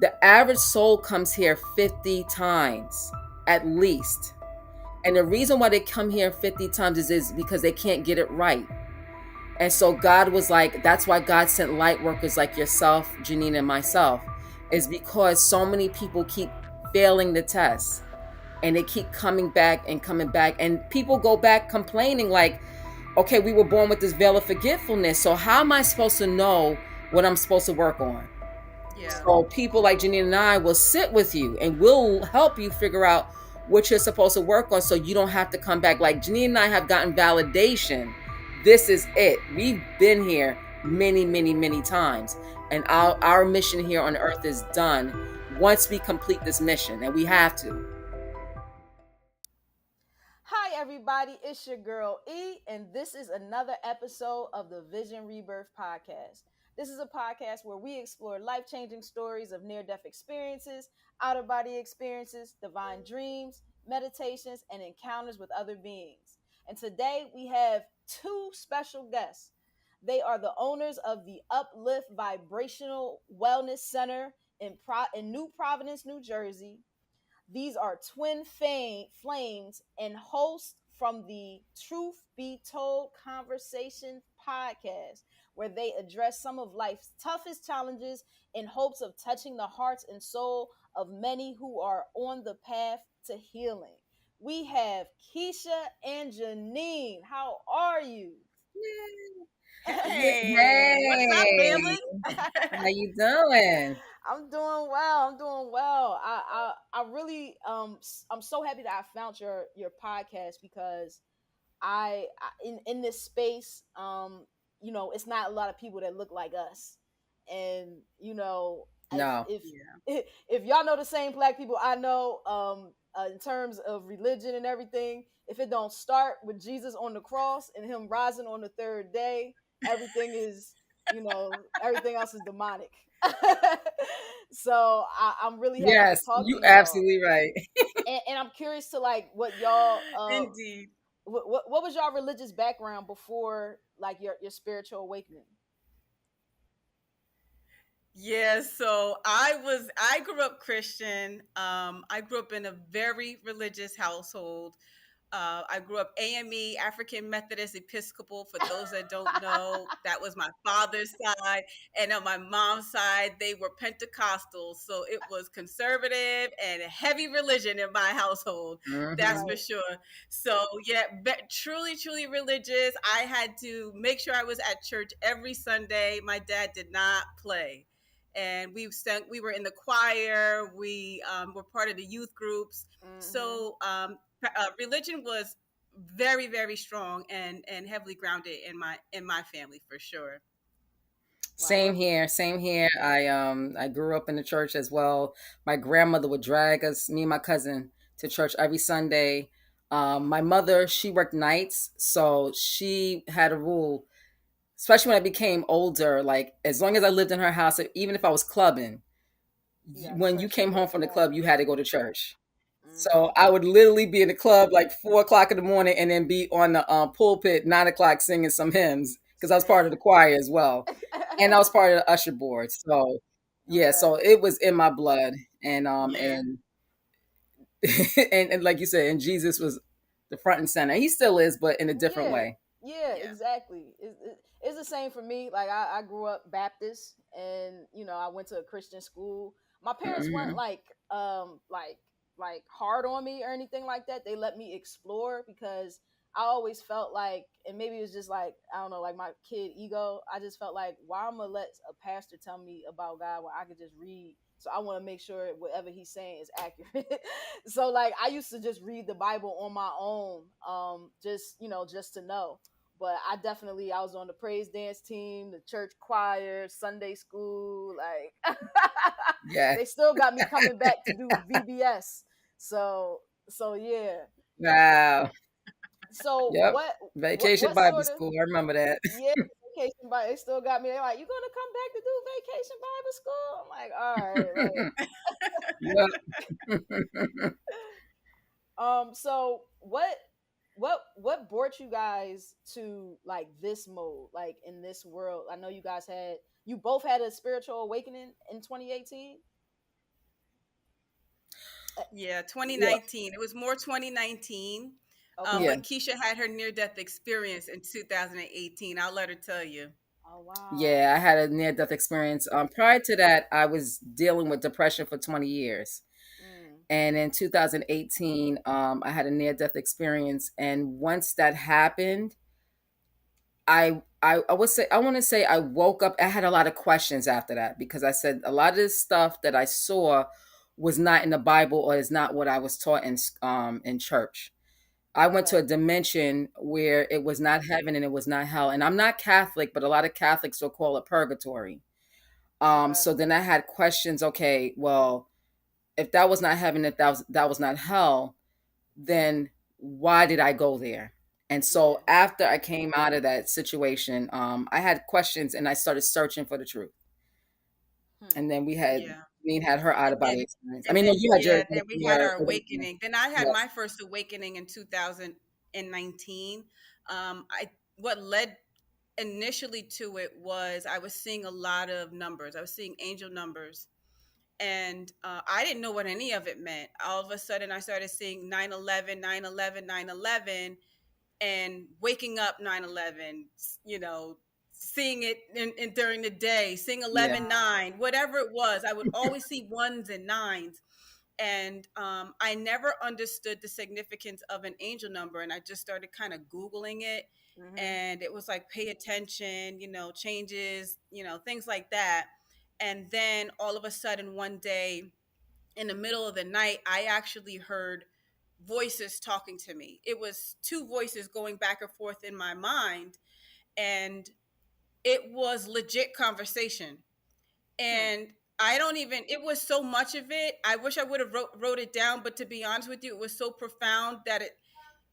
The average soul comes here 50 times at least. And the reason why they come here 50 times is because they can't get it right. And so God was like, that's why God sent light workers like yourself, Janine, and myself, is because so many people keep failing the test and they keep coming back and coming back. And people go back complaining like, okay, we were born with this veil of forgetfulness. So how am I supposed to know what I'm supposed to work on? Yeah. So people like Janine and I will sit with you and we'll help you figure out what you're supposed to work on so you don't have to come back. Like Janine and I have gotten validation. This is it. We've been here many, many, many times. And our mission here on earth is done once we complete this mission, and we have to. Hi, everybody. It's your girl E, and this is another episode of the Vision Rebirth podcast. This is a podcast where we explore life-changing stories of near-death experiences, out-of-body experiences, divine dreams, meditations, and encounters with other beings. And today we have two special guests. They are the owners of the Uplift Vibrational Wellness Center in New Providence, New Jersey. These are twin flames and hosts from the Truth Be Told Conversation podcast, where they address some of life's toughest challenges in hopes of touching the hearts and soul of many who are on the path to healing. We have Kisha and Janine. How are you? Hey, what's up, family? How you doing? I'm doing well. I really I'm so happy that I found your podcast because in this space, it's not a lot of people that look like us, and No. if y'all know the same Black people I know, in terms of religion and everything, if it don't start with Jesus on the cross and him rising on the third day, everything is, everything else is demonic. So I'm really happy to talk to y'all. Absolutely right. And I'm curious to like what y'all indeed. What was y'all religious background before like your spiritual awakening? Yeah, so I grew up Christian. I grew up in a very religious household. I grew up AME, African Methodist Episcopal. For those that don't know, that was my father's side. And on my mom's side, they were Pentecostals. So it was conservative and heavy religion in my household. Mm-hmm. That's for sure. So yeah, truly, truly religious. I had to make sure I was at church every Sunday. My dad did not play. And we were in the choir. We were part of the youth groups. Mm-hmm. So religion was very, very strong and heavily grounded in my family for sure. Same here. I grew up in the church as well. My grandmother would drag us, me and my cousin, to church every Sunday. My mother, she worked nights, so she had a rule, especially when I became older, like as long as I lived in her house, even if I was clubbing, when you came home from the club, you had to go to church. So I would literally be in the club like 4:00 in the morning and then be on the pulpit 9:00 singing some hymns because I was part of the choir as well. And I was part of the usher board. So yeah, so it was in my blood. And and like you said, and Jesus was the front and center. He still is, but in a different way. Yeah, exactly. It's the same for me. Like I grew up Baptist, and I went to a Christian school. My parents weren't like hard on me or anything like that. They let me explore because I always felt like, and maybe it was just like, I don't know, like my kid ego. I just felt like, why I'm gonna let a pastor tell me about God when I could just read? So I want to make sure whatever he's saying is accurate. So like I used to just read the Bible on my own, just to know. But I was on the praise dance team, the church choir, Sunday school. Like, they still got me coming back to do VBS. So yeah. Wow. So what Vacation Bible School? I remember that. Yeah, Vacation Bible. They still got me. They're like, "You gonna come back to do Vacation Bible School?" I'm like, "All right." So what brought you guys to like this mode, like in this world? I know you both had a spiritual awakening in 2018. Yeah, Yeah. 2019. It was more 2019. Okay. Yeah. But Keisha had her near death experience in 2018. I'll let her tell you. Oh wow. Yeah, I had a near death experience. Prior to that, I was dealing with depression for 20 years. Mm. And in 2018, I had a near death experience. And once that happened, I would say, I want to say I woke up. I had a lot of questions after that because I said a lot of this stuff that I saw was not in the Bible or is not what I was taught in church. I went to Okay. a dimension where it was not heaven and it was not hell. And I'm not Catholic, but a lot of Catholics will call it purgatory. Okay. So then I had questions. Okay, well, if that was not heaven, if that was not hell, then why did I go there? And Yeah. so after I came out of that situation, I had questions and I started searching for the truth. Hmm. And then we had Yeah. Janine had her out And of body then experience. I and mean, no, then you had yeah, then we had your our awakening. awakening. Then I had Yes. my first awakening in 2019. I what led initially to it was I was seeing a lot of numbers. I was seeing angel numbers, and I didn't know what any of it meant. All of a sudden, I started seeing 9/11, 9/11, 9/11, and waking up 9/11. You know, seeing it during the day, seeing Yeah. 11/9, whatever it was. I would always see ones and nines, and I never understood the significance of an angel number, and I just started kind of Googling it, Mm-hmm. and it was like pay attention, changes, things like that. And then all of a sudden one day in the middle of the night, I actually heard voices talking to me. It was two voices going back and forth in my mind, and it was legit conversation. Hmm. And I don't even, it was so much of it. I wish I would have wrote it down, but to be honest with you, it was so profound that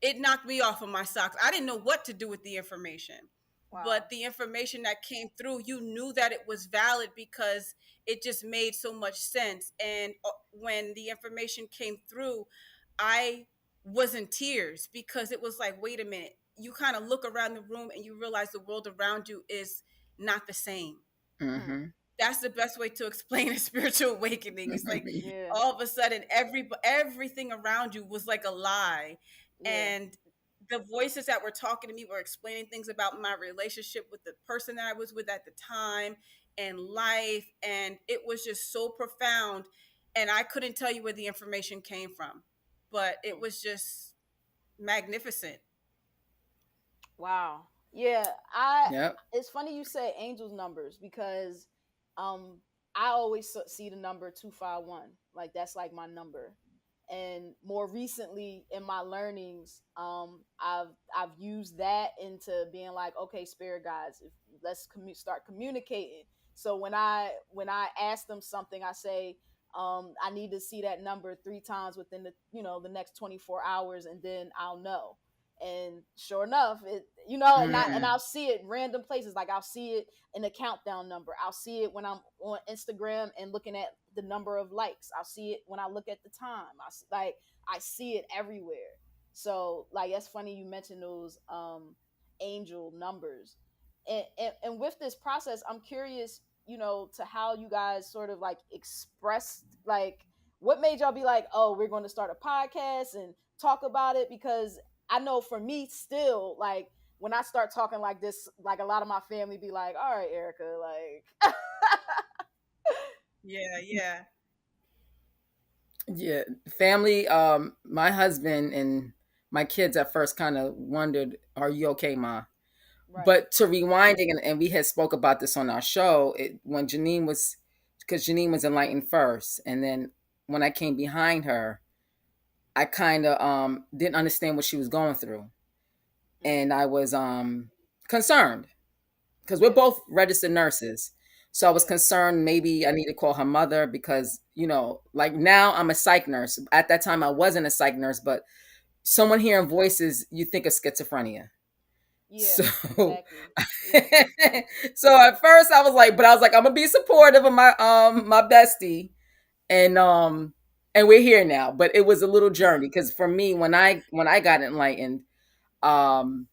it knocked me off of my socks. I didn't know what to do with the information. Wow. But the information that came through, you knew that it was valid because it just made so much sense. And when the information came through, I was in tears because it was like, wait a minute. You kind of look around the room and you realize the world around you is not the same. Hmm. Hmm. That's the best way to explain a spiritual awakening. It's like Yeah. all of a sudden everything around you was like a lie, Yeah. and the voices that were talking to me were explaining things about my relationship with the person that I was with at the time and life, and it was just so profound, and I couldn't tell you where the information came from, but it Hmm. was just magnificent. Wow. Yeah, I Yep. it's funny you say angels numbers because um I always see the number 251. Like that's like my number. And more recently in my learnings, I've used that into being like, okay, spirit guides, let's start communicating. So when I ask them something, I say, I need to see that number 3 times within the next 24 hours, and then I'll know. And sure enough, and Mm. I'll see it in random places. Like I'll see it in the countdown number. I'll see it when I'm on Instagram and looking at the number of likes. I'll see it when I look at the time. I see it everywhere. So like that's funny you mentioned those angel numbers. And with this process, I'm curious, to how you guys sort of like expressed, like what made y'all be like, oh, we're going to start a podcast and talk about it. Because I know for me still, like when I start talking like this, like a lot of my family be like, all right, Erikka, like Yeah, yeah. Yeah. Family, my husband and my kids at first kind of wondered, are you okay, Ma? right. But to rewinding, and we had spoke about this on our show, when Janine was, because Janine was enlightened first, and then when I came behind her, I kind of didn't understand what she was going through, Mm, and I was concerned because we're yeah. both registered nurses. So I was Yeah. concerned maybe I need to call her mother because, like now I'm a psych nurse. At that time I wasn't a psych nurse, but someone hearing voices, you think of schizophrenia. Yeah. So Exactly. Yeah. so at first I was like, I'm gonna be supportive of my bestie, and we're here now. But it was a little journey because for me, when I got enlightened, um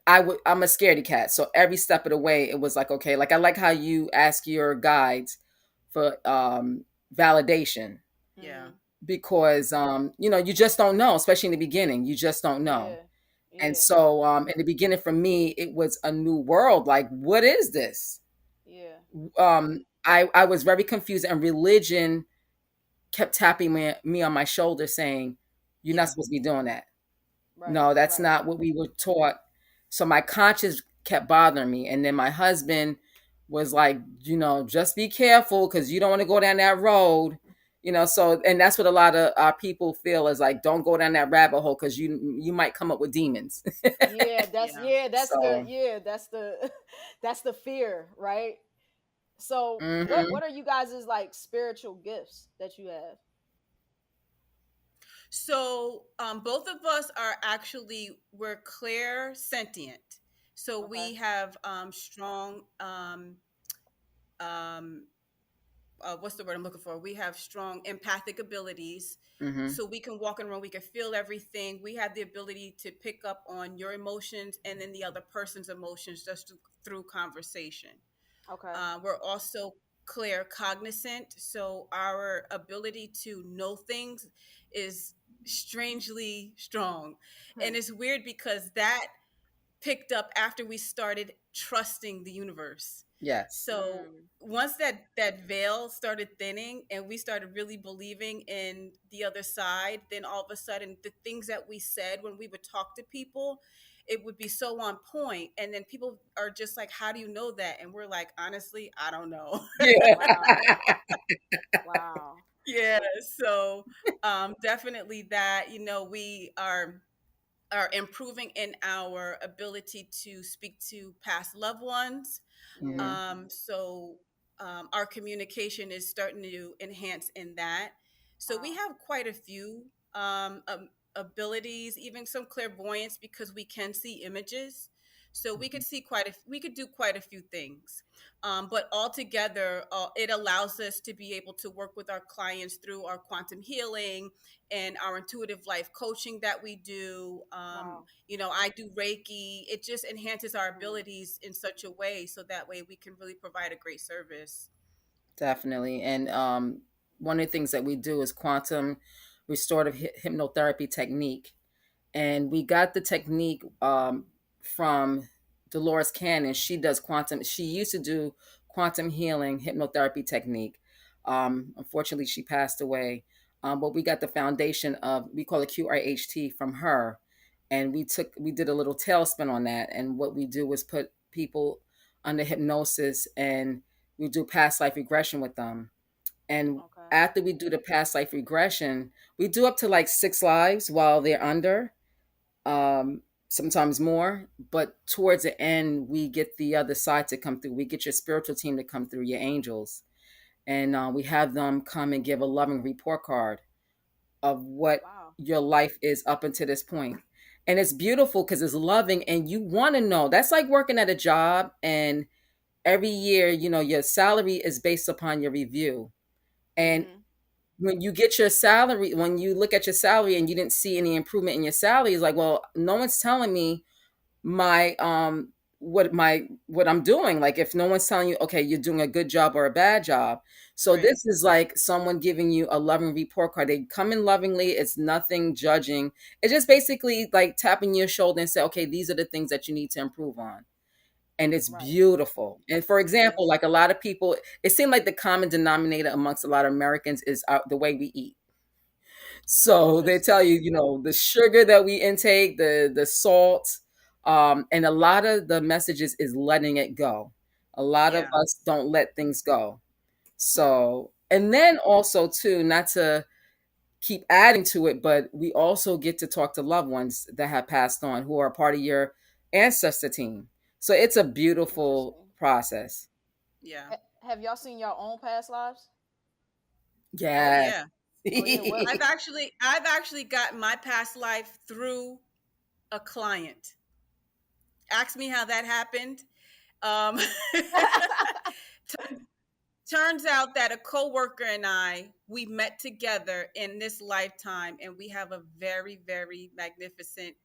I'm a scaredy cat. So every step of the way, it was like, okay, like I like how you ask your guides for validation. Yeah. Mm-hmm. because you just don't know, especially in the beginning. You just don't know. Yeah. And Yeah. so in the beginning for me, it was a new world. Like, what is this? Yeah. I was very confused, and religion kept tapping me on my shoulder saying, "You're not Yeah. supposed to be doing that. Right. No, that's Right. not what we were taught." So my conscience kept bothering me. And then my husband was like, just be careful because you don't want to go down that road. So, and that's what a lot of our people feel is like, don't go down that rabbit hole because you might come up with demons. Yeah, that's Yeah. yeah, that's the So, yeah, that's the that's the fear, right? So what mhm, are you guys' like spiritual gifts that you have? So both of us are actually we're clear sentient. So Okay. we have strong um, what's the word I'm looking for? We have strong empathic abilities. mhm, So we can walk in a room, we can feel everything. We have the ability to pick up on your emotions and then the other person's emotions just through conversation. Okay. We're also clear cognizant. So our ability to know things is strangely strong. Hmm. And it's weird because that picked up after we started trusting the universe. yes, So Mm. once that veil started thinning and we started really believing in the other side, then all of a sudden the things that we said when we would talk to people, it would be so on point. And then people are just like, "How do you know that?" And we're like, "Honestly, I don't know." yeah, Wow. Wow. Yeah. So definitely that, we are improving in our ability to speak to past loved ones. mhm, So our communication is starting to enhance in that. So we Wow. have quite a few abilities, even some clairvoyance because we can see images. So mhm. we could do quite a few things. But altogether, it allows us to be able to work with our clients through our quantum healing and our intuitive life coaching that we do. Wow. I do Reiki. It just enhances our Mm. abilities in such a way so that way we can really provide a great service. Definitely. And one of the things that we do is quantum restorative hypnotherapy technique. And we got the technique from Dolores Cannon. She does quantum. She used to do quantum healing hypnotherapy technique. Unfortunately, she passed away. But we got the foundation of, we call it QRHT, from her, and we did a little tailspin on that. And what we do is put people under hypnosis, and we do past life regression with them. And Okay. after we do the past life regression, we do up to like 6 lives while they're under, sometimes more. But towards the end, we get the other side to come through. We get your spiritual team to come through, your angels, and we have them come and give a loving report card of what Wow. your life is up until this point. And it's beautiful because it's loving, and you want to know. That's like working at a job, and every year, your salary is based upon your review. And Mm-hmm. when you get your salary, when you look at your salary and you didn't see any improvement in your salary, it's like, well, no one's telling me my what I'm doing. Like, if no one's telling you, okay, you're doing a good job or a bad job. So Right. this is like someone giving you a loving report card. They come in lovingly. It's nothing judging. It's just basically like tapping your shoulder and say, okay, these are the things that you need to improve on. And it's Right. beautiful. And for It example, is. like a lot of people, it seemed like the common denominator amongst a lot of Americans is the way we eat. So they tell Interesting. you, the sugar that we intake, the salt, and a lot of the messages is letting it go. A lot of Yeah. us don't let things go. Hmm. So, and then also too, not to keep adding to it, but we also get to talk to loved ones that have passed on who are part of your ancestor team. So it's a beautiful Interesting. process. Yeah. Have y'all seen your own past lives? Oh Yes. yeah. Oh yeah. What? I've actually got my past life through a client. Ask me how that happened. Um, turns out that a coworker and we met together in this lifetime, and we have a very, very magnificent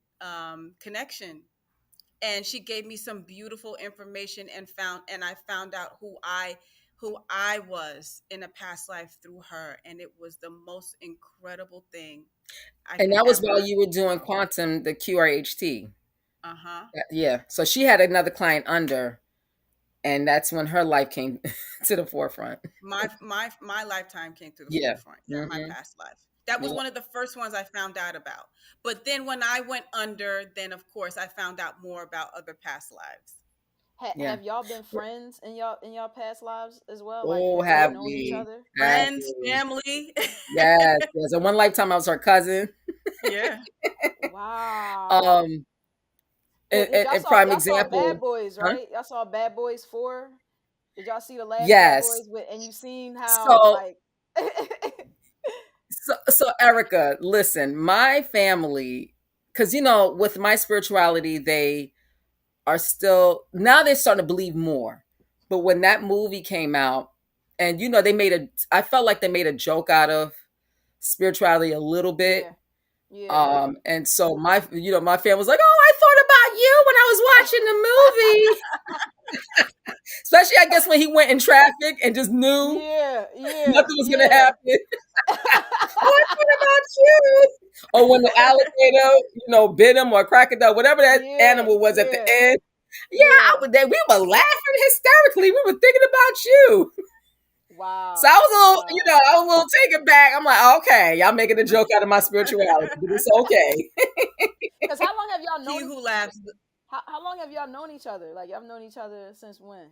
connection. And she gave me some beautiful information, and I found out who I was in a past life through her. And it was the most incredible thing I And could that was while ever. you were doing quantum, the QRHT. Uh-huh. Yeah. So she had another client under, and that's when her life came to the forefront. My lifetime came to the Yeah. forefront. Yeah, my Hmm. past life. That was Yeah. one of the first ones I found out about. But then when I went under, then of course I found out more about other past lives. Yeah. Have y'all been friends in y'all past lives as well? Like, Oh, have y'all have known each we? other? Have Friends, we? family. Yes. Yes. In one lifetime, I was her cousin. Yeah. Wow. Um, Did y'all a saw prime y'all saw Bad example. Boys, Huh? right? Y'all saw Bad Boys 4? Did y'all see the last Bad Yes. Boys with, and you seen how So, like so Erica, listen, my family, because with my spirituality, they are still now they're starting to believe more. But when that movie came out, and I felt like they made a joke out of spirituality a little bit. yeah. Yeah. And so my family was like, "Oh, I thought about you when I was watching the movie." Especially, I guess, when he went in traffic and just knew Yeah, yeah, nothing was gonna yeah. happen. Oh, I thought about you. Or when the alligator, bit him, or crocodile, whatever that Yeah, animal was at the yeah, end. Yeah, yeah. we were laughing hysterically. We were thinking about you. So I Wow, was a little, wow. I was a little taken back. I'm like, okay, y'all making a joke out of my spirituality, but it's okay. Because how long have y'all He known? who laughs. How long have y'all known each other? Like, y'all known each other since when?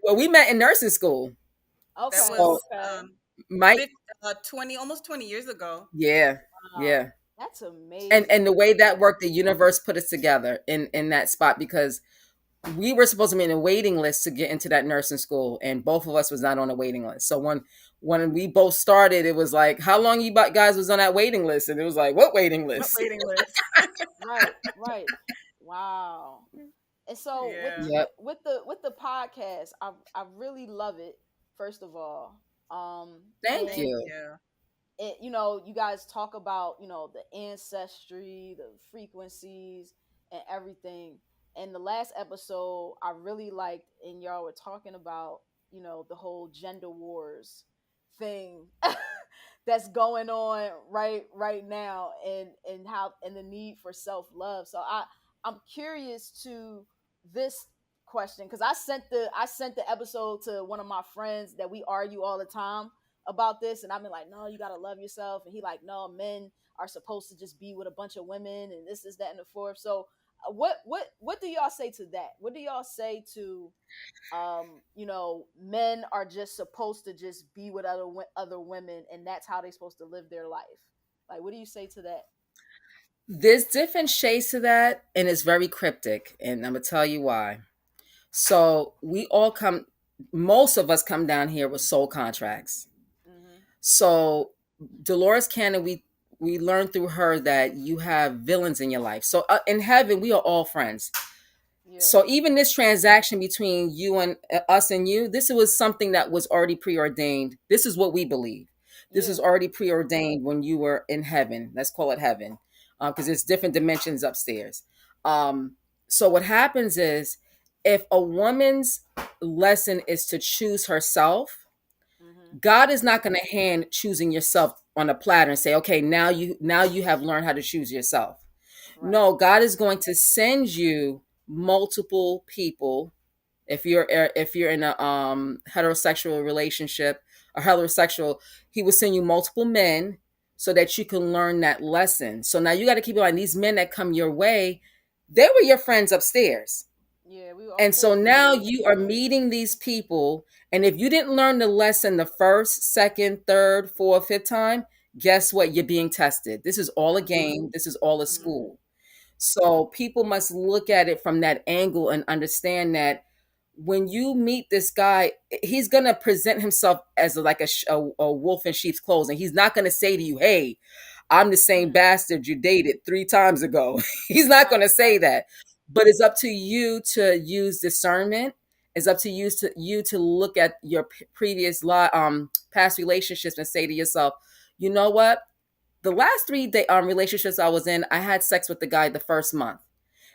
Well, we met in nursing school. That Okay, So was okay. Mike, 20, almost 20 years ago. yeah, Wow, yeah. that's And amazing. the way that worked, the universe put us together in that spot, because we were supposed to be in a waiting list to get into that nursing school, and both of us was not on a waiting list. So when we both started, it was like, how long you guys was on that waiting list? And it was like, what waiting What list? waiting list? Right, right. Wow. And so with Yeah. with Yep. with the with the podcast, I really love it. First of all, Thank Thank and you. you. you guys talk about the ancestry, the frequencies, and everything. And the last episode I really liked, and y'all were talking about the whole gender wars thing that's going on right now, and how, and the need for self-love. So I'm curious to this question, because I sent the episode to one of my friends that we argue all the time about this, and I've been like, no, you gotta love yourself, and he like, no, men are supposed to just be with a bunch of women, and this is that and the fourth. So what do y'all say to that? What do y'all say to men are just supposed to just be with other women, and that's how they're supposed to live their life? Like, what do you say to that? There's different shades to that, and it's very cryptic, and I'm gonna tell you why. So most of us come down here with soul contracts. Mm-hmm. So Dolores Cannon, we learned through her that you have villains in your life. So in heaven, we are all friends. Yeah. So even this transaction between you and us and you, this was something that was already preordained. This is what we believe. This Yeah. was already preordained when you were in heaven. Let's call it heaven, because there's different dimensions upstairs. Um, so what happens is, if a woman's lesson is to choose herself, Mm-hmm. God is not going to hand choosing yourself on a platter and say, okay, now you have learned how to choose yourself. Right. No, God is going to send you multiple people. If you're in a heterosexual relationship or heterosexual, he will send you multiple men so that you can learn that lesson. So now you got to keep in mind, these men that come your way, they were your friends upstairs. Yeah, we of And so course we now were. you are meeting these people. And if you didn't learn the lesson the first, second, third, fourth, fifth time, guess what? You're being tested. This is all a game. This is all a Mm-hmm. school. So people must look at it from that angle and understand that when you meet this guy, he's going to present himself as like a wolf in sheep's clothing. He's not going to say to you, hey, I'm the same Mm-hmm. bastard you dated 3 times ago. He's not going Right. to say Right. that. But it's up to you to use discernment. It's up to you to look at your past relationships and say to yourself, you know what? The last relationships I was in, I had sex with the guy the first month.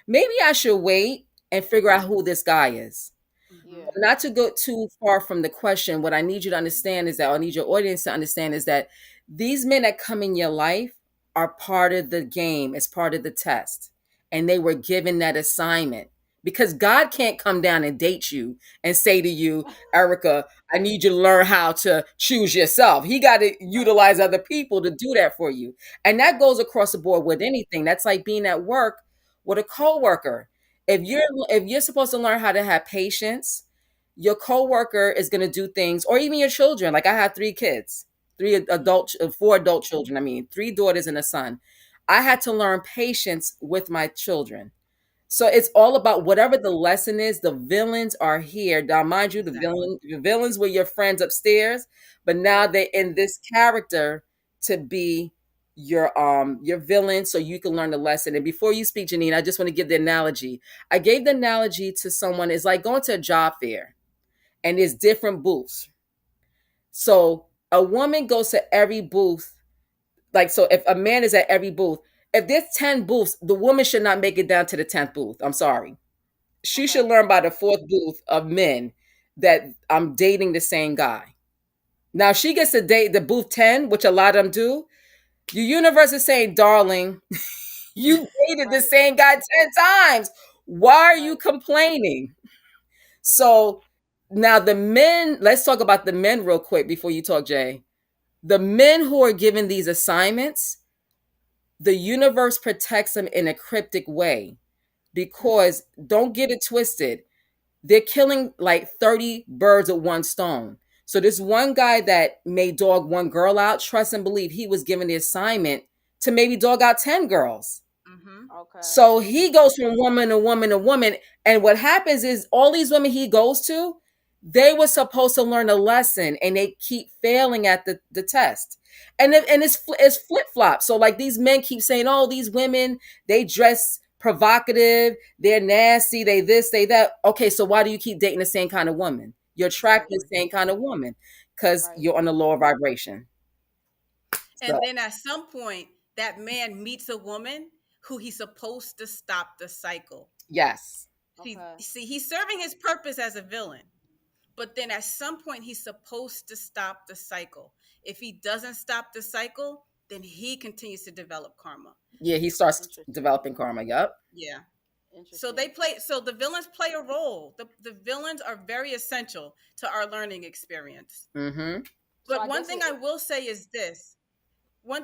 Maybe I should wait and figure out who this guy is. Mm-hmm. Yeah. Not to go too far from the question, what I need you to understand is that, I need your audience to understand is that these men that come in your life are part of the game, as part of the test. And they were given that assignment because God can't come down and date you and say to you, Erikka, I need you to learn how to choose yourself. He got to Right. utilize other people to do that for you. And that Right. goes across the board with anything. That's like being at work with a coworker. If you're supposed to learn how to have patience, your coworker is going to do things, or even your children. Like I have 3 kids, four adult children. I mean, 3 daughters and a son. I had to learn patience with my children. So it's all about whatever the lesson is. The villains are here. Now, mind you, Exactly. the villains were your friends upstairs, but now Yeah. they're in this character to be your villain, so you can learn the lesson. And before you speak, Janine, I just want to give the analogy. I gave the analogy to someone. It's like going to a job fair and there's different booths. So a woman goes to every booth. Like, so if a man is at every booth, if there's 10 booths, the woman should not make it down to the 10th booth. I'm sorry. She Okay. should learn by the fourth booth of men that I'm dating the same guy. Now she gets to date the booth 10, which a lot of them do. The universe is saying, darling, you dated the Right. same guy 10 times. Why are you Right. complaining? So now the men, let's talk about the men real quick before you talk, Jay. The men who are given these assignments, the universe protects them in a cryptic way because don't get it twisted. They're killing like 30 birds with one stone. So this one guy that may dog one girl out, trust and believe he was given the assignment to maybe dog out 10 girls. Mm-hmm. Okay. So he goes from woman to woman to woman. And what happens is all these women he goes to, they were supposed to learn a lesson and they keep failing at the test. And it's flip flop. So like these men keep saying, oh, these women, they dress provocative, they're nasty, they this, they that. Okay, so why do you keep dating the same kind of woman? You're attracting Exactly. the same kind of woman because Right. you're on a lower vibration. And So then at some point, that man meets a woman who he's supposed to stop the cycle. yes. Okay. See, he's serving his purpose as a villain, but then at some point, he's supposed to stop the cycle. If he doesn't stop the cycle, then he continues to develop karma. Yeah, he starts Interesting. developing karma. Yep. Yeah. So Interesting. so the villains play a role. The villains are very essential to our learning experience. Mm-hmm. So But I one guess thing it. I will say is this. One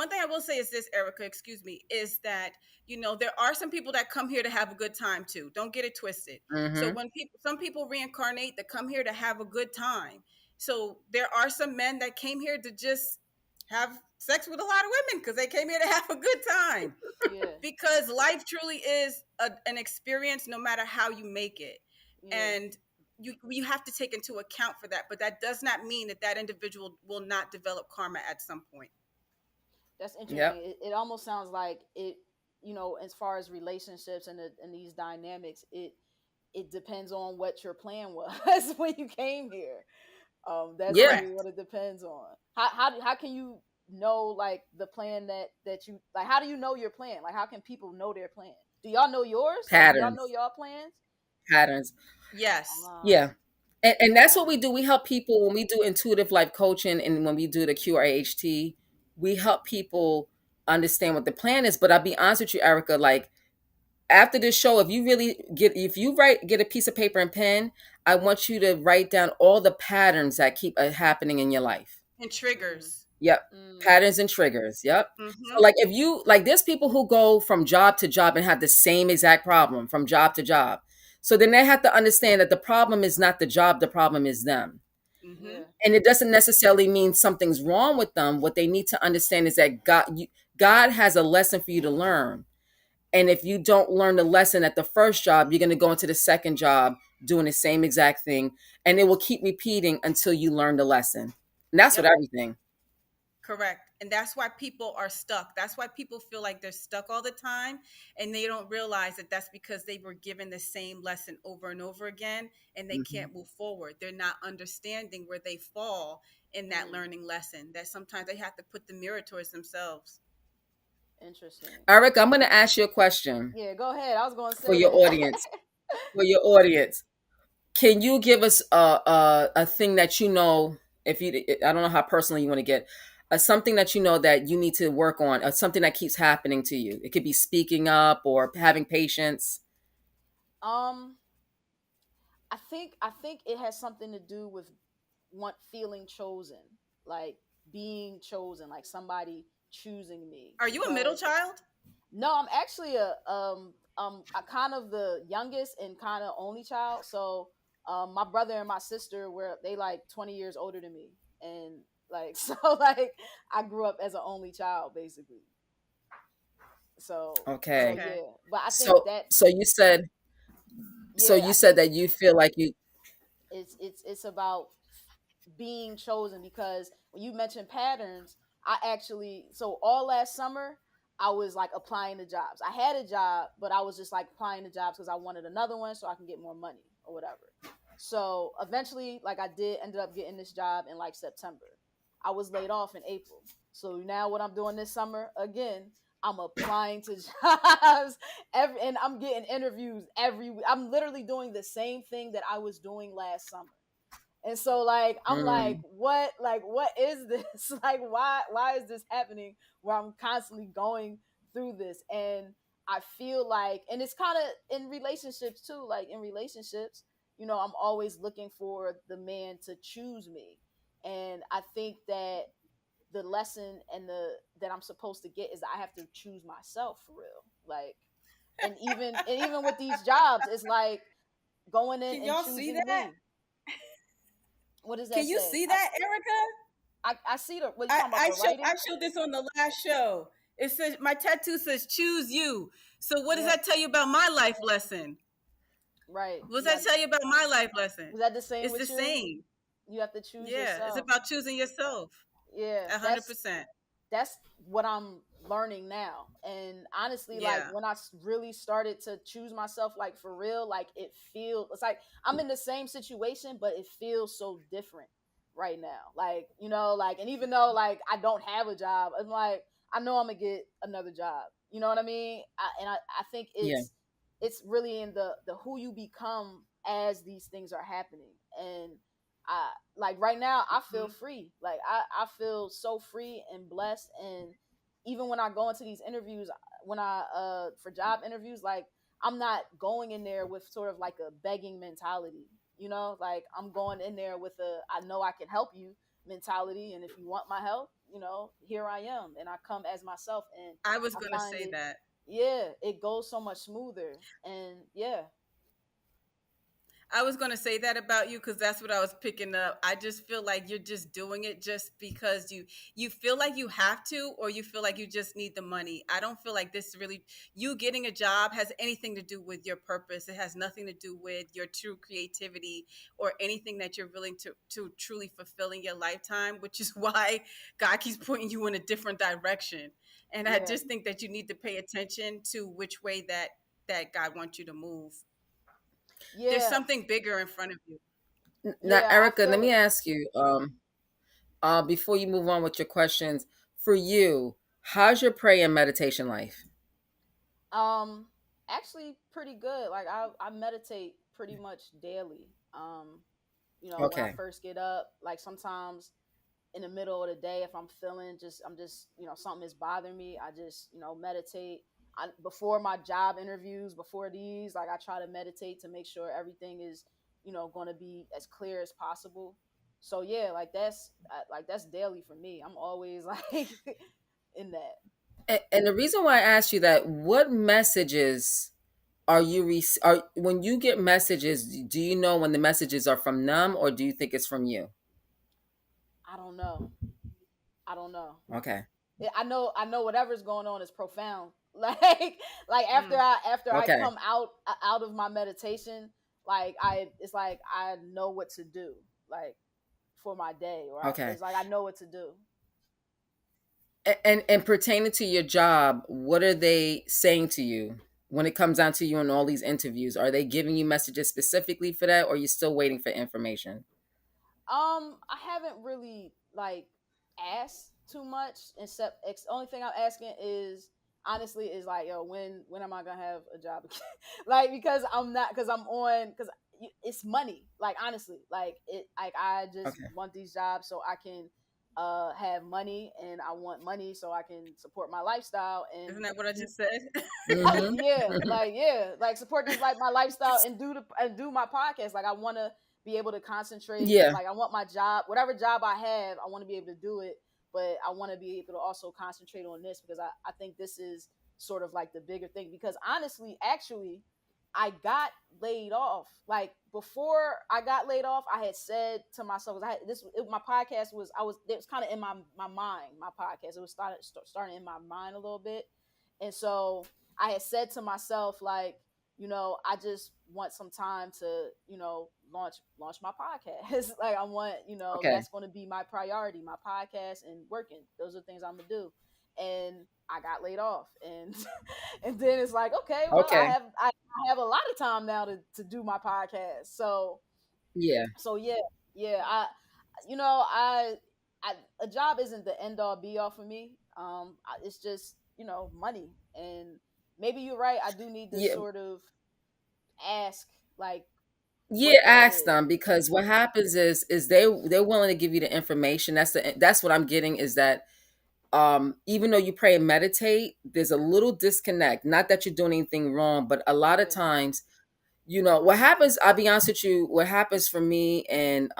thing I will say is this, Erikka, excuse me, is that there are some people that come here to have a good time too. Don't get it twisted. So Mm-hmm. when some people reincarnate, that come here to have a good time. So there are some men that came here to just have sex with a lot of women because they came here to have a good time. Yeah. Because life truly is an experience, no matter how you make it, Yeah. and you have to take into account for that. But that does not mean that individual will not develop karma at some point. That's interesting. Yep. It almost sounds like it. As far as relationships and these dynamics, it depends on what your plan was when you came here. That's Yeah. really what it depends on. How can you know like the plan that you like? How do you know your plan? Like how can people know their plan? Do y'all know yours? Like do y'all know Patterns. y'all plans? Patterns. Yes. Yeah. And that's what Okay. we do. We help people when we do intuitive life coaching and when we do the QRHT, we help people understand what the plan is. But I'll be honest with you, Erikka, like after this show, if you get a piece of paper and pen, I want you to write down all the patterns that keep happening in your life. And Mm, triggers. Yep. mm, Patterns and triggers. Yep. So Mm-hmm. like if you like there's people who go from job to job and have the same exact problem from job to job. So then they have to understand that the problem is not the job, the problem is them. Mm-hmm. yeah. And it doesn't necessarily mean something's wrong with them. What they need to understand is that God has a lesson for you to learn. And if you don't learn the lesson at the first job, you're going to go into the second job doing the same exact thing. And it will keep repeating until you learn the lesson. And that's with Yep. everything. Correct. And that's why people are stuck. That's why people feel like they're stuck all the time. And they don't realize that that's because they were given the same lesson over and over again and they Mhm. can't move forward. They're not understanding where they fall in that Mm, learning lesson, that sometimes they have to put the mirror towards themselves. interesting. Eric, I'm going to ask you a question Yeah, go ahead. I was going to for say your that. audience. For your audience. Can you give us a thing that you know? If you, I don't know how personal you want to get, something that you know that you need to work on, something that keeps happening to you. It could be speaking up or having patience. Um, I think it has something to do with want feeling chosen, like being chosen, like somebody choosing me. Are you a middle Because child? no, I'm actually a kind of the youngest and kind of only child. So my brother and my sister were they like 20 years older than me, and like so like I grew up as an only child basically. So Okay. Okay. yeah, but I think So that so you said so yeah, you I said think that you feel like you. it's about being chosen, because when you mentioned patterns, I actually, so all last summer I was like applying to jobs. I had a job, but I was just like applying to jobs because I wanted another one so I can get more money or whatever. So eventually, like I did ended up getting this job in like September. I was laid off in April. So now what I'm doing this summer again, I'm applying to jobs and I'm getting interviews every week. I'm literally doing the same thing that I was doing last summer. And so like I'm Mm, like what is this? Like why is this happening where I'm constantly going through this? And I feel like, and it's kind of in relationships too, like in relationships, I'm always looking for the man to choose me. And I think that the lesson and the that I'm supposed to get is that I have to choose myself for real. Like, and even with these jobs, it's like going in Can and y'all see choosing that? me. What does Can that you say? see I, that, Erica? I see the, what you I talking about, I the showed writing? I showed this on the last show. It says my tattoo says choose you. So what does Yeah, that tell you about my life lesson? right. What does You that got, tell you about my life lesson? was that the same It's the with you? same. You have to choose Yeah, it's yourself. about choosing yourself. Yeah, 100%. that's what I'm learning now. And honestly, like Yeah. when I really started to choose myself, like for real, like it's like I'm in the same situation, but it feels so different right now. Like, like, and even though like I don't have a job, I'm like, I know I'm gonna get another job. You know what I mean? I think yeah. it's really in the who you become as these things are happening. And I like right now I feel Mhm. free. Like I feel so free and blessed. And even when I go into these interviews, when I for job interviews, like I'm not going in there with sort of like a begging mentality. Like I'm going in there with a I know I can help you mentality, and if you want my help, here I am, and I come as myself, and I was I going to find say it, that. yeah, it goes so much smoother. And yeah, I was going to say that about you because that's what I was picking up. I just feel like you're just doing it just because you feel like you have to, or you feel like you just need the money. I don't feel like this really you getting a job has anything to do with your purpose. It has nothing to do with your true creativity or anything that you're willing to truly fulfill in your lifetime, which is why God keeps pointing you in a different direction. And I yeah, just think that you need to pay attention to which way that God wants you to move. There's yeah, something bigger in front of you. Now, yeah, I Erica, let feel me it. ask you, before you move on with your questions, for you, how's your prayer and meditation life? Um, Actually pretty good. Like I meditate pretty much daily. When I Okay. first get up, like sometimes in the middle of the day, if I'm just, something is bothering me, I just, meditate. Before my job interviews, before these, like I try to meditate to make sure everything is, going to be as clear as possible. So yeah, like that's daily for me. I'm always like in that. And the reason why I asked you that, what messages are you are when you get messages? Do you know when the messages are from them, or do you think it's from you? I don't know. I don't know. Okay. I know whatever's going on is profound. Like after Mm. I Okay. come out of my meditation, like it's like I know what to do, like for my day, or Okay. it's like I know what to do. And pertaining to your job, what are they saying to you when it comes down to you in all these interviews? Are they giving you messages specifically for that, or are you still waiting for information? I haven't really like asked too much, except only thing I'm asking is honestly is like, yo, when am I gonna have a job again? Like because I'm not because I'm on because it's money. Like honestly, like I just Okay. want these jobs so I can have money, and I want money so I can support my lifestyle. And Isn't that what I just said? Mm-hmm. like support this, like my lifestyle, and do my podcast. Like I want to be able to concentrate. Yeah. Like I want my job, whatever job I have, I want to be able to do it, but I want to be able to also concentrate on this, because I think this is sort of like the bigger thing. Because honestly, actually, I got laid off. Like before I got laid off, I had said to myself, 'cause my podcast was, it was kind of in my mind. My podcast, it was starting in my mind a little bit, and so I had said to myself, like, I just want some time to, launch my podcast. Like I want, Okay. that's going to be my priority, my podcast and working. Those are things I'm gonna do. And I got laid off, and and then it's like, okay, well, Okay. I have a lot of time now to do my podcast. Yeah. So yeah, you know, I a job isn't the end all be all for me. It's just, money. And maybe you're right. I do need to Yeah. sort of ask, like, Yeah, what that ask is. them, because what happens is they're willing to give you the information. That's what I'm getting, is that even though you pray and meditate, there's a little disconnect. Not that you're doing anything wrong, but a lot of Yeah. times, what happens, I'll be honest with you, what happens for me, and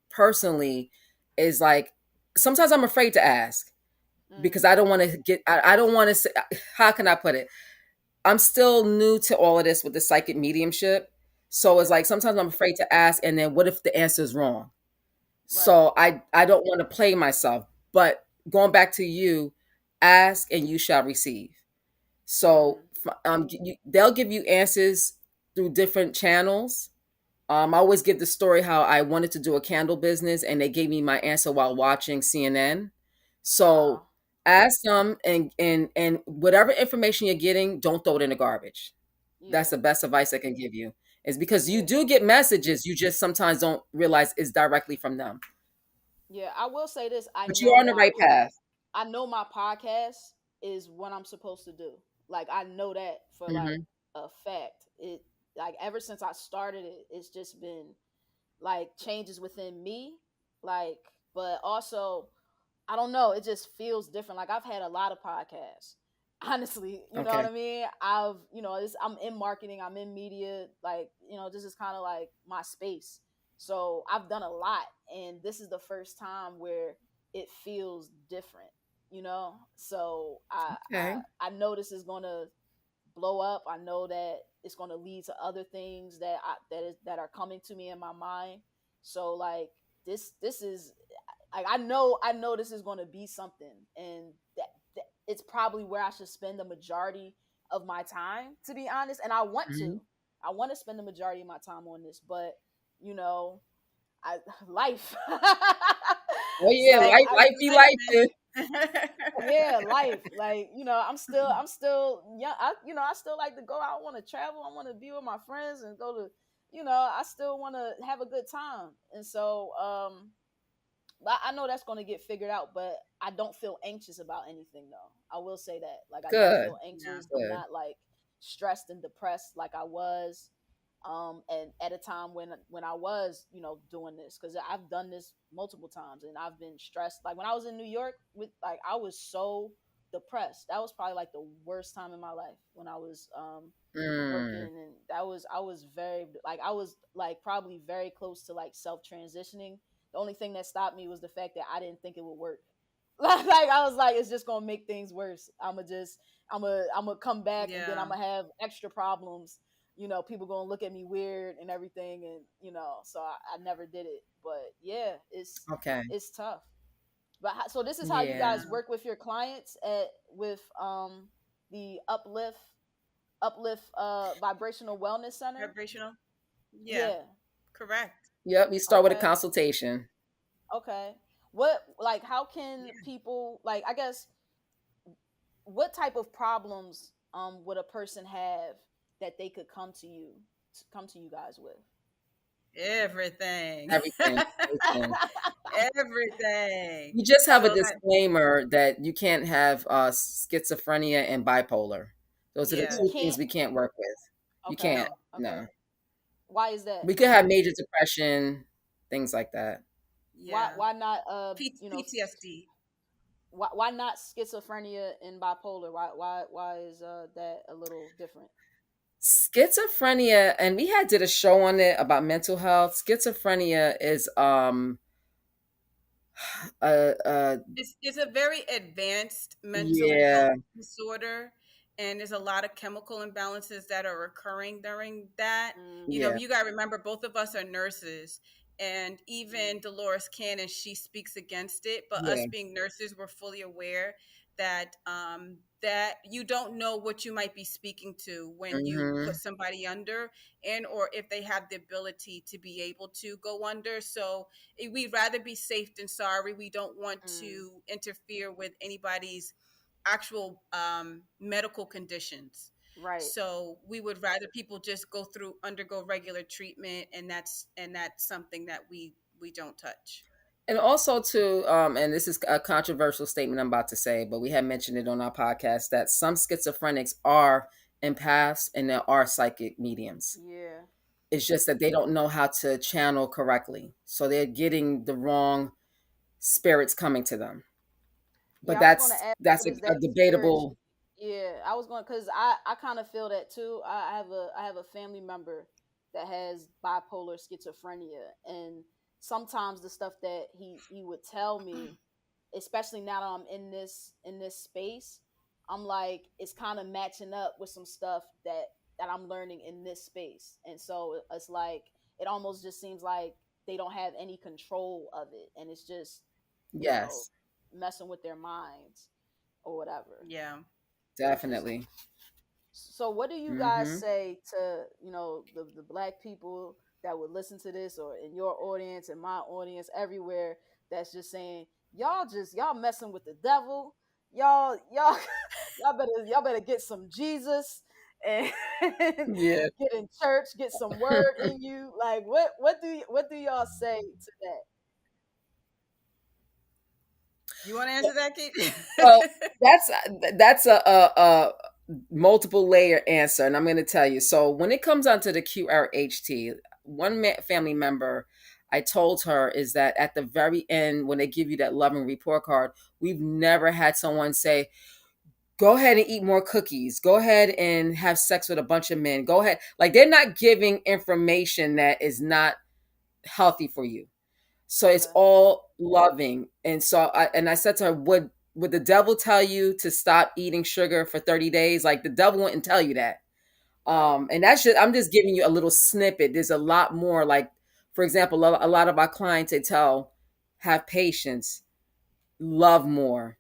personally, is like sometimes I'm afraid to ask, Mm, because I don't want to I don't want to say, how can I put it? I'm still new to all of this with the psychic mediumship. So it's yeah. like sometimes I'm afraid to ask, and then what if the answer is wrong? Right. So I don't want to play myself. But going back to you, ask and you shall receive. So Mm, they'll give you answers through different channels. I always give the story how I wanted to do a candle business, and they gave me my answer while watching CNN. So wow. ask them, and whatever information you're getting, don't throw it in the garbage. That's Yeah. the best advice I can give you. Is because you Yeah. do get messages, you just sometimes don't realize it's directly from them. Yeah. I will say this. But you're on the right path. I know my podcast is what I'm supposed to do. Like I know that for like Hmm. a fact. It, like, ever since I started it, it's just been like changes within me. Like, but also, I don't know, it just feels different. Like I've had a lot of podcasts. Honestly, you know what Okay. I mean? I'm in marketing, I'm in media, like, this is kind of like my space. So I've done a lot, and this is the first time where it feels different, So Okay. I know this is gonna blow up. I know that it's going to lead to other things that are coming to me in my mind. So like this is, like, I know this is going to be something, and that it's probably where I should spend the majority of my time, to be honest. And Hmm. I want to spend the majority of my time on this, but you know, I life. Oh yeah, So Life life, I life be life, too. yeah, life. Like, I'm still young. I still like to go out. I want to travel. I want to be with my friends and go to, I still want to have a good time. And so, but I know that's going to get figured out, but I don't feel anxious about anything though. I will say that. Like, I don't Good. feel Yeah. anxious. I'm Good. not like stressed and depressed like I was. And at a time when I was, doing this, because I've done this multiple times, and I've been stressed. Like when I was in New York, like I was so depressed. That was probably like the worst time in my life, when I was working. Mm. And I was very, like, I was like probably very close to like self transitioning. The only thing that stopped me was the fact that I didn't think it would work. Like I was like, it's just gonna make things worse. I'm gonna come back, and then Yeah. I'm gonna have extra problems. People gonna look at me weird and everything, and so I never did it. But yeah, Okay. it's tough. But so this is how you Yeah. guys work with your clients with the uplift vibrational wellness center. Vibrational. Yeah. Yeah. Correct. Yep. We start with a Okay. consultation. Okay. What, like, how can Yeah. people, like, I guess, what type of problems would a person have that they could come to you guys with? Everything. Everything. Everything. Everything. You just have a So that, disclaimer that you can't have schizophrenia and bipolar. Those are the You yeah. two things can't. we can't work with. You Okay. can't. No. Okay. No. Why is that? We could have major depression, things like that. Yeah. Why not PTSD. why not schizophrenia and bipolar? Why is that a little different? Schizophrenia, and we had did a show on it about mental health. Schizophrenia is uh It's a very advanced mental health yeah, disorder, and there's a lot of chemical imbalances that are occurring during that. yeah, You got to remember, both of us are nurses, and even Mm. Dolores Cannon, she speaks against it. But us yeah. being nurses, we're fully aware that that you don't know what you might be speaking to when you put Hmm. somebody under, and or if they have the ability to be able to go under. So we'd rather be safe than sorry. We don't want Mm. to interfere with anybody's actual medical conditions. Right. So we would rather people just undergo regular treatment, and that's something that we don't touch. And also too, and this is a controversial statement I'm about to say, but we had mentioned it on our podcast that some schizophrenics are empaths and there are psychic mediums. Yeah. It's just that they don't know how to channel correctly, so they're getting the wrong spirits coming to them. But Yeah, I was going to ask, that's what is a that spiritual? debatable. Yeah, I was going because I kind of feel that too. I have a family member that has bipolar schizophrenia, and sometimes the stuff that he would tell me, especially now that I'm in this space, I'm like it's kind of matching up with some stuff that I'm learning in this space, and so it's like it almost just seems like they don't have any control of it, and it's just you know Yes, messing with their minds or whatever. Yeah. Which is definitely. so. What do you guys Hmm. say to the black people that would listen to this, or in your audience and my audience everywhere, that's just saying y'all messing with the devil, y'all y'all better get some Jesus and Yeah. get in church, get some word in you. Like what do y'all say to that? You want to answer that, Kate? Well, that's a multiple layer answer, and I'm going to tell you. So when it comes onto the QRHT, family member, I told her is that at the very end, when they give you that loving report card, we've never had someone say, "Go ahead and eat more cookies. Go ahead and have sex with a bunch of men. Go ahead." Like they're not giving information that is not healthy for you. So it's Okay. all loving. And so I said to her, would the devil tell you to stop eating sugar for 30 days? Like the devil wouldn't tell you that. Right. And that's just I'm just giving you a little snippet. There's a lot more. Like, for example, a lot of our clients they tell have patience, love more,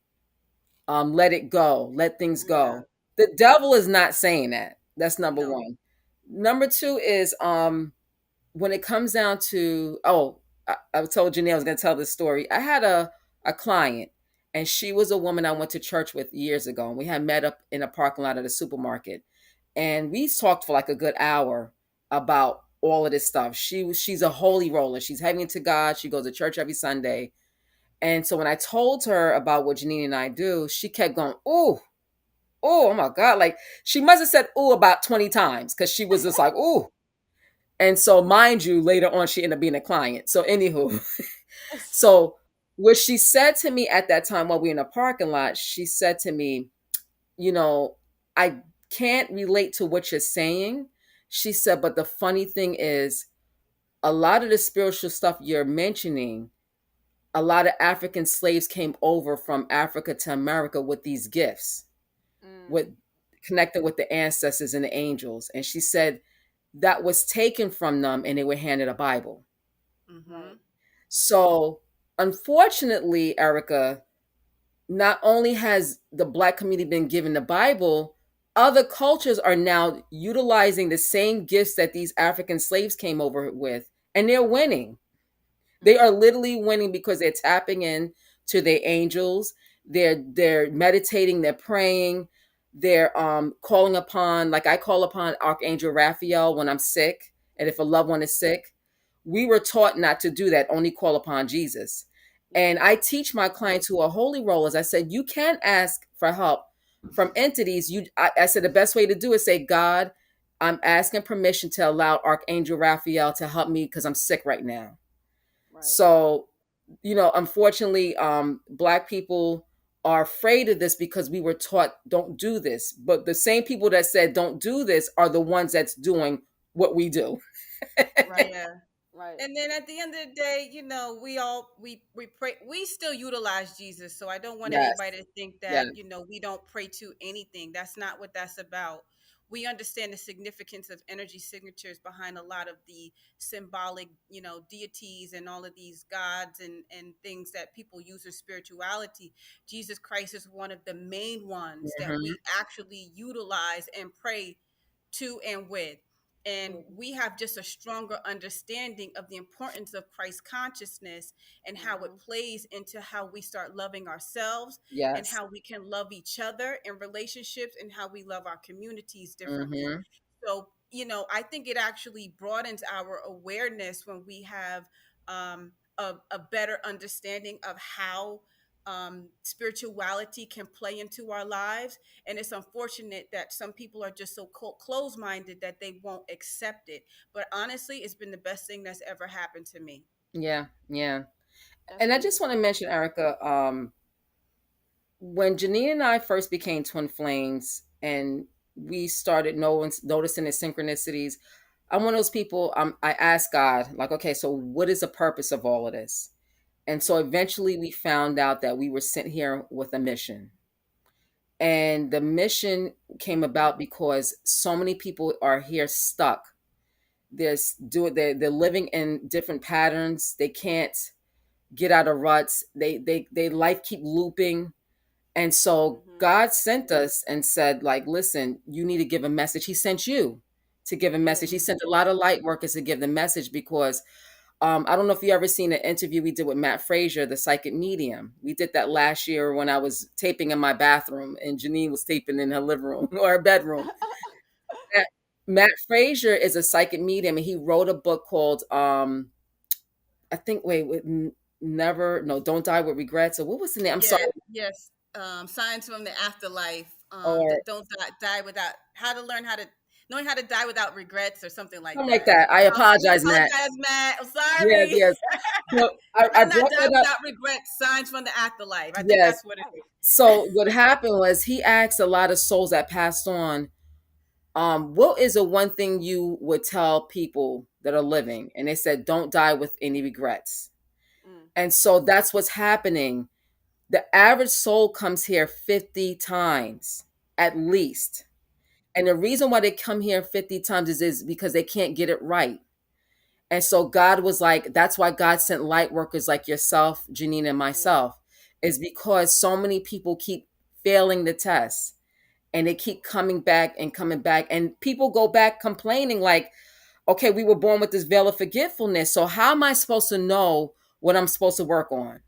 let it go, let things Yeah. go. The devil is not saying that. That's number No. one. Number two is when it comes down to I told Janelle I was going to tell this story. I had a client, and she was a woman I went to church with years ago, and we had met up in a parking lot at a supermarket, and we talked for like a good hour about all of this stuff. She's a holy roller. She's heavy into God. She goes to church every Sunday. And so when I told her about what Janine and I do, she kept going, "Ooh, oh my God!" Like she must have said "ooh" about 20 times because she was just like, "Ooh." And so, mind you, later on, she ended up being a client. So, anywho, so what she said to me at that time while we were in the parking lot, she said to me, you know, I can't relate to what you're saying. She said, but the funny thing is, a lot of the spiritual stuff you're mentioning, a lot of African slaves came over from Africa to America with these gifts, with Mm, connected with the ancestors and the angels. And she said that was taken from them and they were handed a Bible. right. Mm-hmm. So, unfortunately, Erikka, not only has the Black community been given the Bible, other cultures are now utilizing the same gifts that these African slaves came over with, and they're winning. They are Mm, literally winning because they're tapping in to their angels. They're meditating, they're praying, they're calling upon, like I call upon Archangel Raphael when I'm sick, and if a loved one is sick. We were taught not to do that, only call upon Jesus. And yeah. I teach my clients who are holy rollers, I said, you can ask for help from entities. I said the best way to do it is say, God, I'm asking permission to allow Archangel Raphael to help me because I'm sick right now. Right. So, unfortunately, Black people are afraid of this because we were taught don't do this. But the same people that said don't do this are the ones that's doing what we do. Right. Yeah. Right. And then at the end of the day, we all we pray, we still utilize Jesus. So I don't want Yes. anybody to think Yeah. that, we don't pray to anything. That's not what that's about. We understand the significance of energy signatures behind a lot of the symbolic, deities and all of these gods and things that people use in spirituality. Jesus Christ is one of the main ones that Hmm. we actually utilize and pray to and with. And With. we have just a stronger understanding of the importance of Christ consciousness and how it Mm-hmm. plays into how we start loving ourselves and Yes. how we can love each other in relationships and how we love our communities differently. Hmm. So, I think it actually broadens our awareness when we have a better understanding of how spirituality can play into our lives. And it's unfortunate that some people are just so close minded that they won't accept it. But honestly, it's been the best thing that's ever happened to me. Yeah. Yeah. That's And I just want to beautiful. mention, Erica, when Janine and I first became twin flames and we started noticing the synchronicities, I'm one of those people, I asked God, like, okay, so what is the purpose of all of this? And so Mm. eventually we found out that we were sent here with a mission. And the mission came about because so many people are here stuck. They're living in different patterns. They can't get out of ruts. They life keep looping. And so Mm-hmm. God sent us and said, like, listen, you need to give a message. He sent you to give a Yeah. message. He sent a lot of light workers to give the message because I don't know if you ever seen an interview we did with Matt Frazier, the psychic medium. We did that last year when I was taping in my bathroom and Janine was taping in her living room or her bedroom. Matt, Matt Frazier is a psychic medium and he wrote a book called I think never no don't die with regrets, or what was the name? I'm sorry. Yeah, yes. Signs from the afterlife. Or Don't die without how to learn how to knowing how to die without regrets or something like something like that. that. I I apologize, Matt. apologize, Matt. I'm Yes, sorry. yes. So I Learn not brought die that up. without regrets. Signs from the afterlife. I think Yes. that's what it is. So what happened was he asked a lot of souls that passed on, what is the one thing you would tell people that are living? And they said, don't die with any regrets. Mm. And so that's what's happening. The average soul comes here 50 times at least. And the reason why they come here 50 times is because they can't get it right. And so God was like, that's why God sent light workers like yourself, Janine, and Yeah. myself, is because so many people keep failing the test and they keep coming back and coming back. And people go back complaining, like, okay, we were born with this veil of forgetfulness. So how am I supposed to know what I'm supposed to work on?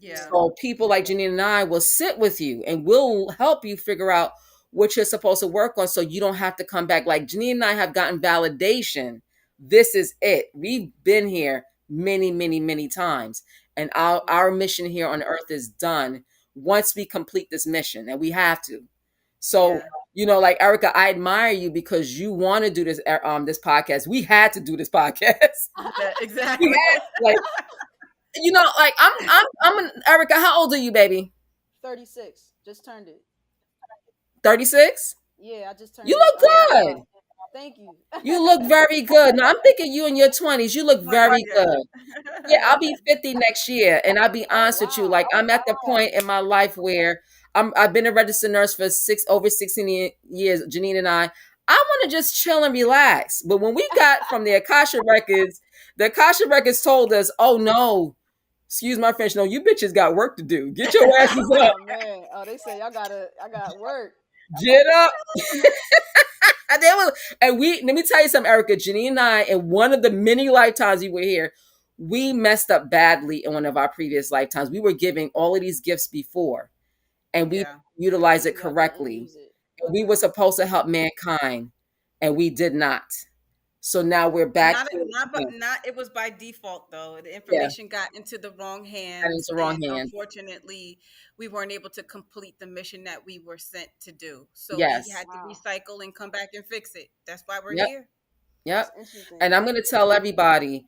Yeah. Yeah. So people like Janine and I will sit with you and we'll help you figure out what you're supposed to work on so you don't have to come back. Like Janine and I have gotten validation. This is it. We've been here many, many, many times. And our Mm-hmm. mission here on earth is done once we complete this mission, and we have to. So, Yeah. like Erikka, I admire you because you want to do this podcast. We had to do this podcast. Yeah, We exactly. had like like I'm an Erikka. How old are you, baby? 36. Just turned it. 36? Yeah, I just turned You it look Yeah. in good. July. Thank you. You look very good. Now I'm thinking you in your 20s. You look Right, very yeah. good. Yeah, I'll be 50 next year. And I'll be Oh honest with you. wow. Like I'm at the point in my life where I've been a registered nurse for over 16 years, Janine and I want to just chill and relax. But when we got from the Akasha records told us, oh no, excuse my French, no, you bitches got work to do. Get your asses up. Oh man. Oh, they say I got work. Get up. And they were, and let me tell you something, Erikka, Janine and I, in one of the many lifetimes we were here, we messed up badly in one of our previous lifetimes. We were giving all of these gifts before, and we Yeah. utilized it You guys didn't correctly. use it. And we were Okay. supposed to help mankind, and we did not. So now we're back Not to, not but yeah, not it was by default though. The yeah, information got into the wrong got into hands, the wrong and hands. unfortunately we weren't able to complete the mission that we were sent to do. So we Yes. had to Wow. recycle and come back and fix it. That's why we're Yep. here. That's Yep. interesting. And I'm going to tell everybody,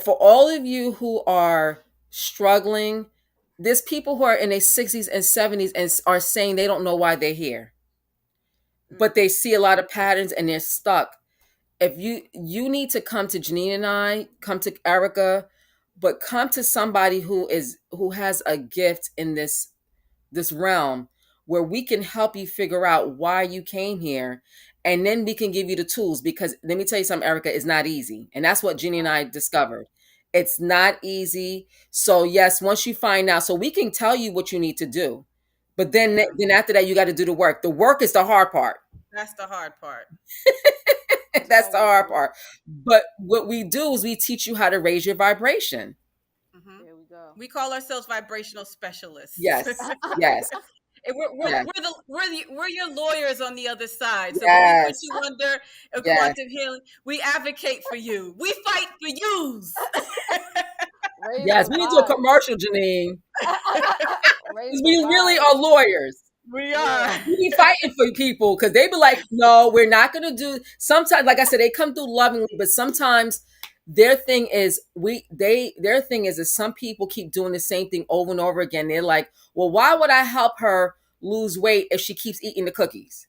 for all of you who are struggling, there's people who are in their 60s and 70s and are saying they don't know why they're here, Mm. but they see a lot of patterns and they're stuck. If you need to come to Janine and I, come to Erikka, but come to somebody who has a gift in this realm where we can help you figure out why you came here, and then we can give you the tools, because let me tell you something, Erikka, is not easy. And that's what Jenny and I discovered. It's not easy. So yes, once you find out, so we can tell you what you need to do, but Yeah, then after that you got to do the work. The work is the hard part. that's the hard part. It's That's the always the hard work. part. But what we do is we teach you how to raise your vibration. Hmm. There we go. We call ourselves vibrational specialists. Yes. Yes. And Yes. we're your lawyers on the other side. So when we put Yes. you under a Yes. quantum healing, we advocate for you. We fight for yous. Raise Yes. the We need to do a vibe. commercial, Janine. Raise Because the we really vibe. are lawyers. We are. Yeah. We be fighting for people because they be like, no, we're not gonna do. Sometimes, like I said, they come through lovingly, but sometimes their thing is some people keep doing the same thing over and over again. They're like, well, why would I help her lose weight if she keeps eating the cookies?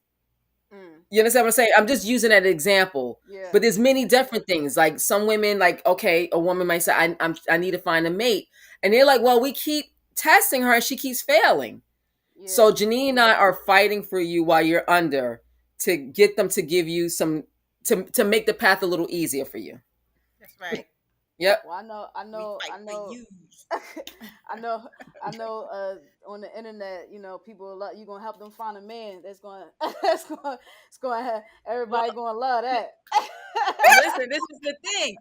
Mm. You understand what I'm saying? I'm just using that example. Yeah. But there's many different things. Like some women, like, okay, a woman might say, I need to find a mate. And they're like, well, we keep testing her and she keeps failing. Yeah. So Janine and I are fighting for you while you're under, to get them to give you some, to make the path a little easier for you. That's right. Yep. Well, I know, I We know, fight I for know, yous. I know, I know. On the internet, people love you. Gonna help them find a man that's gonna, it's gonna have Well, everybody gonna love that. listen, this is the thing.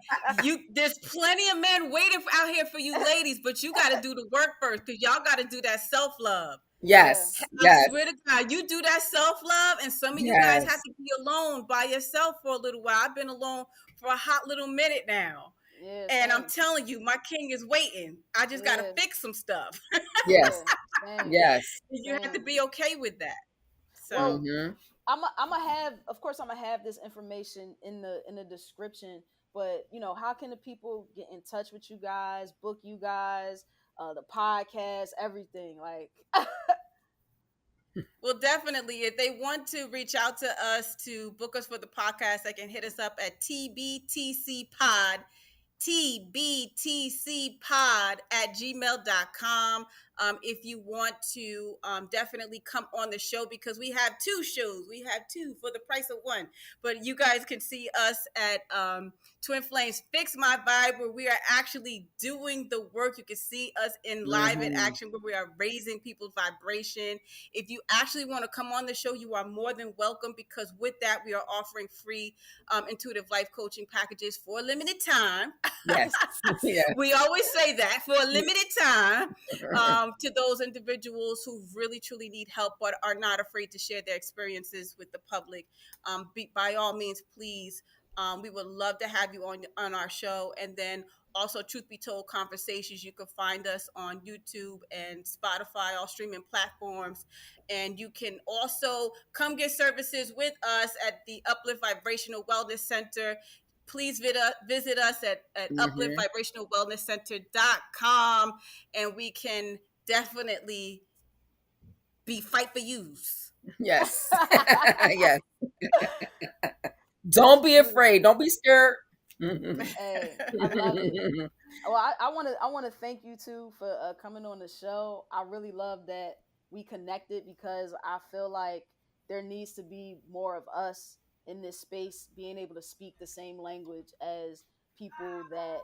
There's plenty of men waiting out here for you ladies, but you got to do the work first, because y'all got to do that self love. Yeah. Yes. I Yes. swear to God, you do that self love, and some of you guys have Yes. to be alone by yourself for a little while. I've been alone for a hot little minute now. Yeah. And I'm Same. telling you, my king is waiting. I just got to Yeah. fix some stuff. Yes. Yeah. Same. Yes. You have to Same. be okay with that. Well, So, Mm-hmm. I'm gonna have, of course, I'm gonna have this information in the description. But how can the people get in touch with you guys, book you guys, the podcast, everything? Like, well, definitely, if they want to reach out to us to book us for the podcast, they can hit us up at tbtcpod tbtcpod@gmail.com. If you want to definitely come on the show, because we have two shows. We have two for the price of one. But you guys can see us at Twin Flames Fix My Vibe, where we are actually doing the work. You can see us in live in Mm-hmm. action, where we are raising people's vibration. If you actually want to come on the show, you are more than welcome, because with that, we are offering free intuitive life coaching packages for a limited time. Yes. Yeah. We always say that, for a limited time, to those individuals who really truly need help but are not afraid to share their experiences with the public. By all means, please. We would love to have you on our show. And then also, Truth Be Told Conversations, you can find us on YouTube and Spotify, all streaming platforms. And you can also come get services with us at the Uplift Vibrational Wellness Center. Please visit us at Mm-hmm. upliftvibrationalwellnesscenter.com, and we can definitely be fight for yous. Yes. Yes. that's Don't be afraid. beautiful. Don't be scared. Mm-hmm. Hey, I love it. Well, I want to thank you too for coming on the show. I really love that we connected, because I feel like there needs to be more of us in this space, being able to speak the same language as people that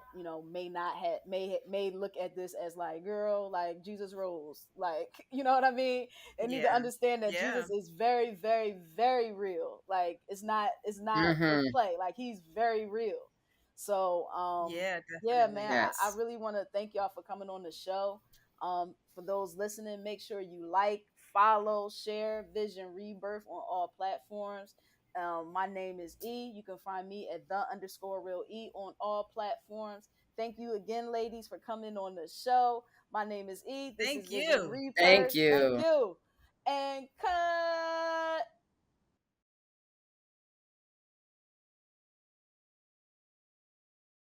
may not have may look at this as like, girl, like Jesus rose, like, you know what I mean. They need to Yeah. understand that Yeah. Jesus is very, very, very real. Like, it's not for Mm-hmm. play. Like, he's very real. So, Yeah, yeah, man, definitely. I Yes. really want to thank y'all for coming on the show. For those listening, make sure you like, follow, share Vision Rebirth on all platforms. My name is E. You can find me at the_real E on all platforms. Thank you again, ladies, for coming on the show. My name is E. This is Thank Vision you. Thank Rebirth. Thank you. you. And cut.